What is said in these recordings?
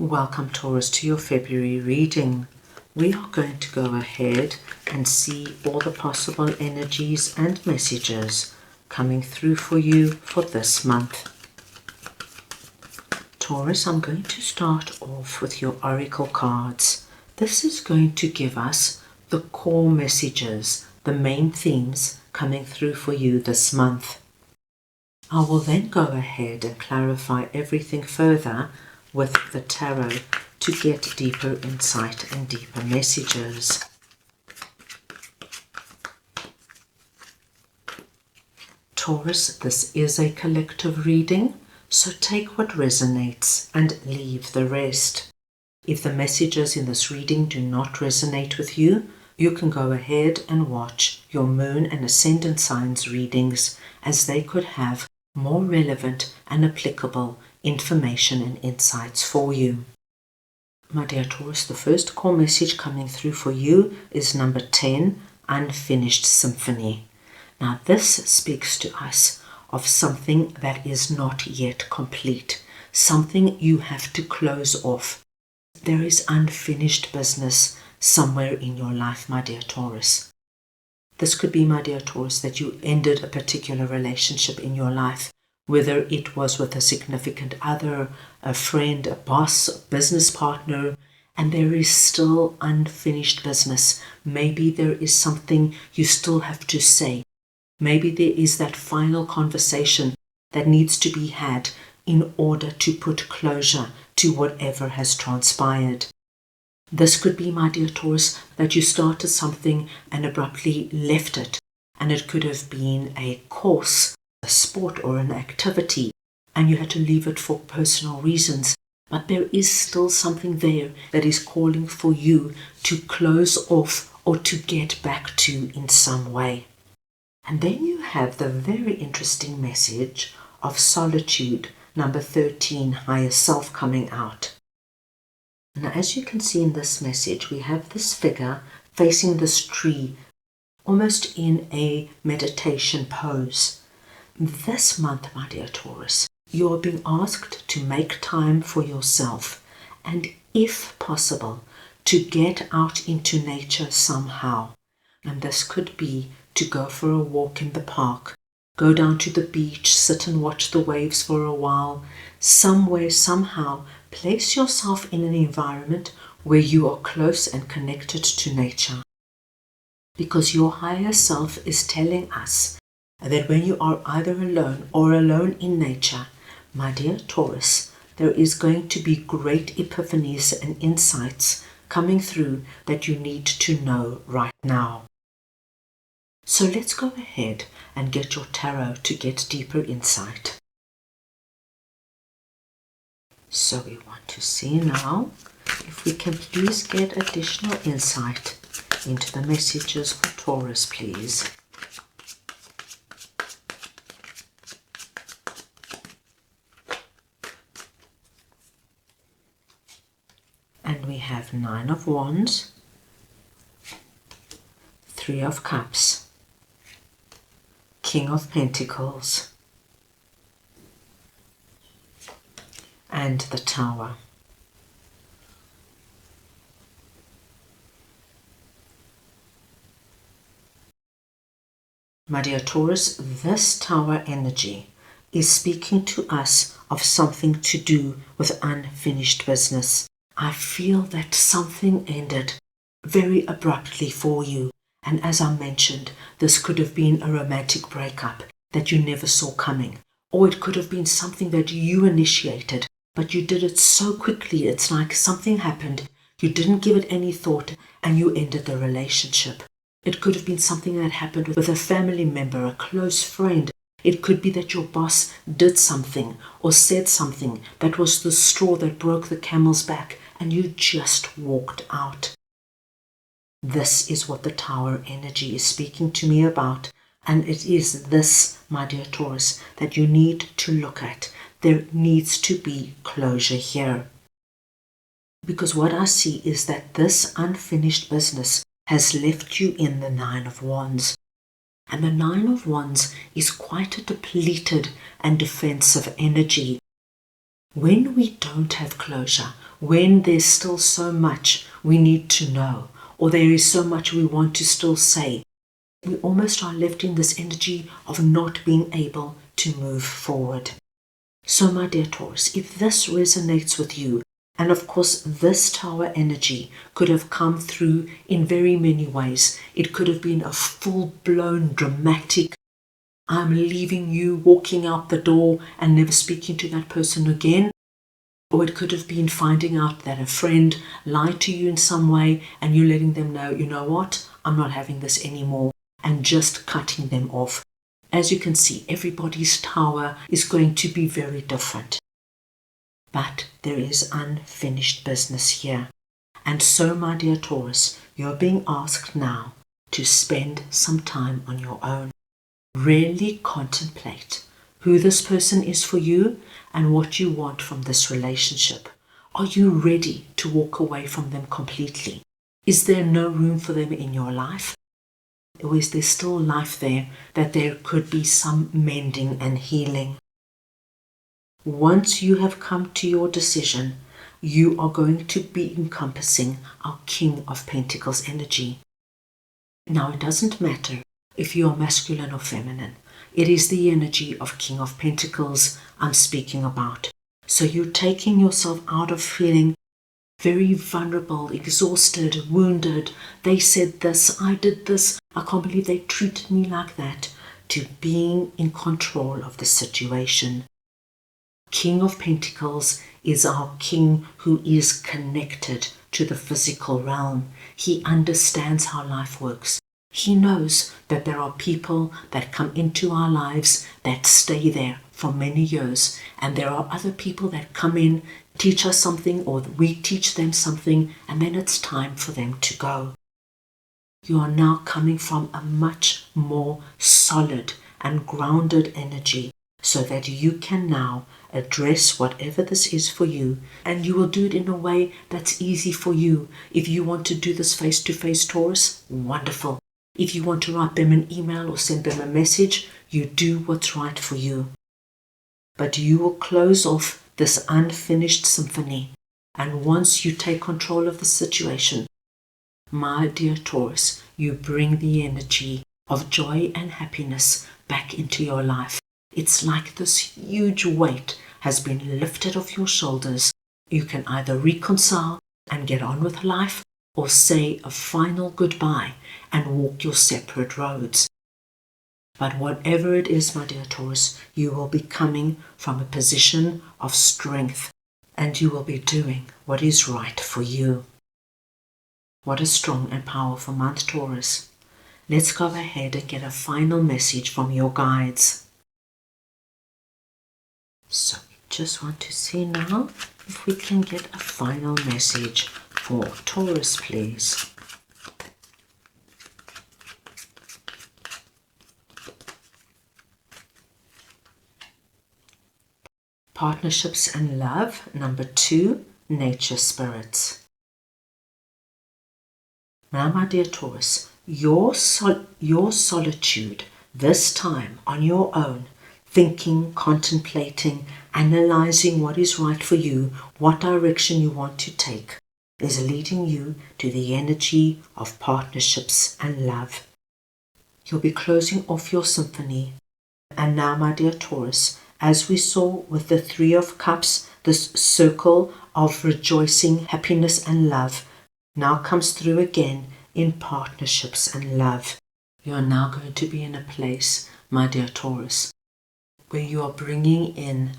Welcome, Taurus, to your February reading. We are going to go ahead and see all the possible energies and messages coming through for you for this month. Taurus, I'm going to start off with your oracle cards. This is going to give us the core messages, the main themes coming through for you this month. I will then go ahead and clarify everything further with the tarot to get deeper insight and deeper messages. Taurus, this is a collective reading, so take what resonates and leave the rest. If the messages in this reading do not resonate with you, you can go ahead and watch your moon and ascendant signs readings, as they could have more relevant and applicable information and insights for you. My dear Taurus, the first core message coming through for you is number 10, Unfinished Symphony. Now this speaks to us of something that is not yet complete, something you have to close off. There is unfinished business somewhere in your life, my dear Taurus. This could be, my dear Taurus, that you ended a particular relationship in your life, whether it was with a significant other, a friend, a boss, a business partner, and there is still unfinished business. Maybe there is something you still have to say. Maybe there is that final conversation that needs to be had in order to put closure to whatever has transpired. This could be, my dear Taurus, that you started something and abruptly left it, and it could have been a course, a sport or an activity, and you had to leave it for personal reasons, but there is still something there that is calling for you to close off or to get back to in some way. And then you have the very interesting message of solitude, number 13, higher self, coming out. Now, as you can see in this message, we have this figure facing this tree, almost in a meditation pose. This month, my dear Taurus, you are being asked to make time for yourself and, if possible, to get out into nature somehow. And this could be to go for a walk in the park, go down to the beach, sit and watch the waves for a while. Somewhere, somehow, place yourself in an environment where you are close and connected to nature. Because your higher self is telling us that when you are either alone or alone in nature, my dear Taurus, there is going to be great epiphanies and insights coming through that you need to know right now. So let's go ahead and get your tarot to get deeper insight. So we want to see now if we can please get additional insight into the messages for Taurus, please. And we have 9 of Wands, 3 of Cups, King of Pentacles, and the Tower. My dear Taurus, this Tower energy is speaking to us of something to do with unfinished business. I feel that something ended very abruptly for you. And as I mentioned, this could have been a romantic breakup that you never saw coming. Or it could have been something that you initiated, but you did it so quickly. It's like something happened, you didn't give it any thought, and you ended the relationship. It could have been something that happened with a family member, a close friend. It could be that your boss did something or said something that was the straw that broke the camel's back, and you just walked out. This is what the Tower energy is speaking to me about, and it is this, my dear Taurus, that you need to look at. There needs to be closure here. Because what I see is that this unfinished business has left you in the 9 of Wands. And the 9 of Wands is quite a depleted and defensive energy. When we don't have closure, when there's still so much we need to know, or there is so much we want to still say, we almost are left in this energy of not being able to move forward. So my dear Taurus, if this resonates with you, and of course this Tower energy could have come through in very many ways. It could have been a full-blown dramatic, I'm leaving you, walking out the door and never speaking to that person again. Or it could have been finding out that a friend lied to you in some way and you letting them know, you know what, I'm not having this anymore, and just cutting them off. As you can see, everybody's Tower is going to be very different. But there is unfinished business here. And so, my dear Taurus, you're being asked now to spend some time on your own. Really contemplate who this person is for you and what you want from this relationship. Are you ready to walk away from them completely? Is there no room for them in your life? Or is there still life there, that there could be some mending and healing? Once you have come to your decision, you are going to be encompassing our King of Pentacles energy. Now, it doesn't matter if you are masculine or feminine. It is the energy of King of Pentacles I'm speaking about. So you're taking yourself out of feeling very vulnerable, exhausted, wounded. They said this, I did this, I can't believe they treated me like that, to being in control of the situation. King of Pentacles is our king who is connected to the physical realm. He understands how life works. He knows that there are people that come into our lives that stay there for many years, and there are other people that come in, teach us something, or we teach them something, and then it's time for them to go. You are now coming from a much more solid and grounded energy, so that you can now address whatever this is for you, and you will do it in a way that's easy for you. If you want to do this face-to-face, Taurus, wonderful. If you want to write them an email or send them a message, you do what's right for you. But you will close off this unfinished symphony, and once you take control of the situation, my dear Taurus, you bring the energy of joy and happiness back into your life. It's like this huge weight has been lifted off your shoulders. You can either reconcile and get on with life, or say a final goodbye and walk your separate roads. But whatever it is, my dear Taurus, you will be coming from a position of strength, and you will be doing what is right for you. What a strong and powerful month, Taurus. Let's go ahead and get a final message from your guides. So, just want to see now if we can get a final message for Taurus, please. Partnerships and love, number 2, nature spirits. Now, my dear Taurus, your solitude, this time on your own, thinking, contemplating, analyzing what is right for you, what direction you want to take, is leading you to the energy of partnerships and love. You'll be closing off your symphony. And now, my dear Taurus, as we saw with the 3 of Cups, this circle of rejoicing, happiness and love now comes through again in partnerships and love. You are now going to be in a place, my dear Taurus, where you are bringing in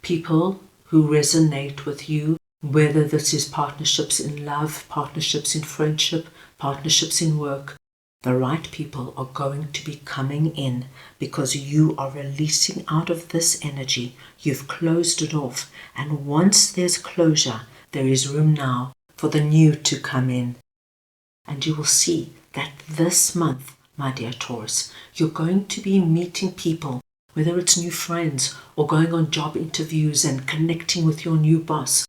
people who resonate with you, whether this is partnerships in love, partnerships in friendship, partnerships in work. The right people are going to be coming in because you are releasing out of this energy. You've closed it off, and once there's closure, there is room now for the new to come in. And you will see that this month, my dear Taurus, you're going to be meeting people, whether it's new friends or going on job interviews and connecting with your new boss,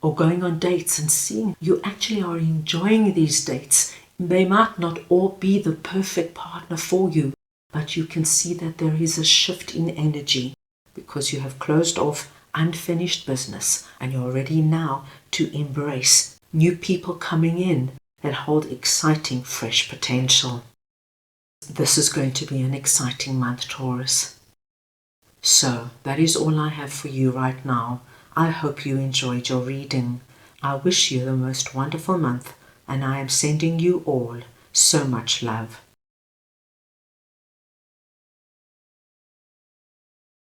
or going on dates and seeing you actually are enjoying these dates. They might not all be the perfect partner for you, but you can see that there is a shift in energy because you have closed off unfinished business, and you're ready now to embrace new people coming in that hold exciting, fresh potential. This is going to be an exciting month, Taurus. So, that is all I have for you right now. I hope you enjoyed your reading. I wish you the most wonderful month, and I am sending you all so much love.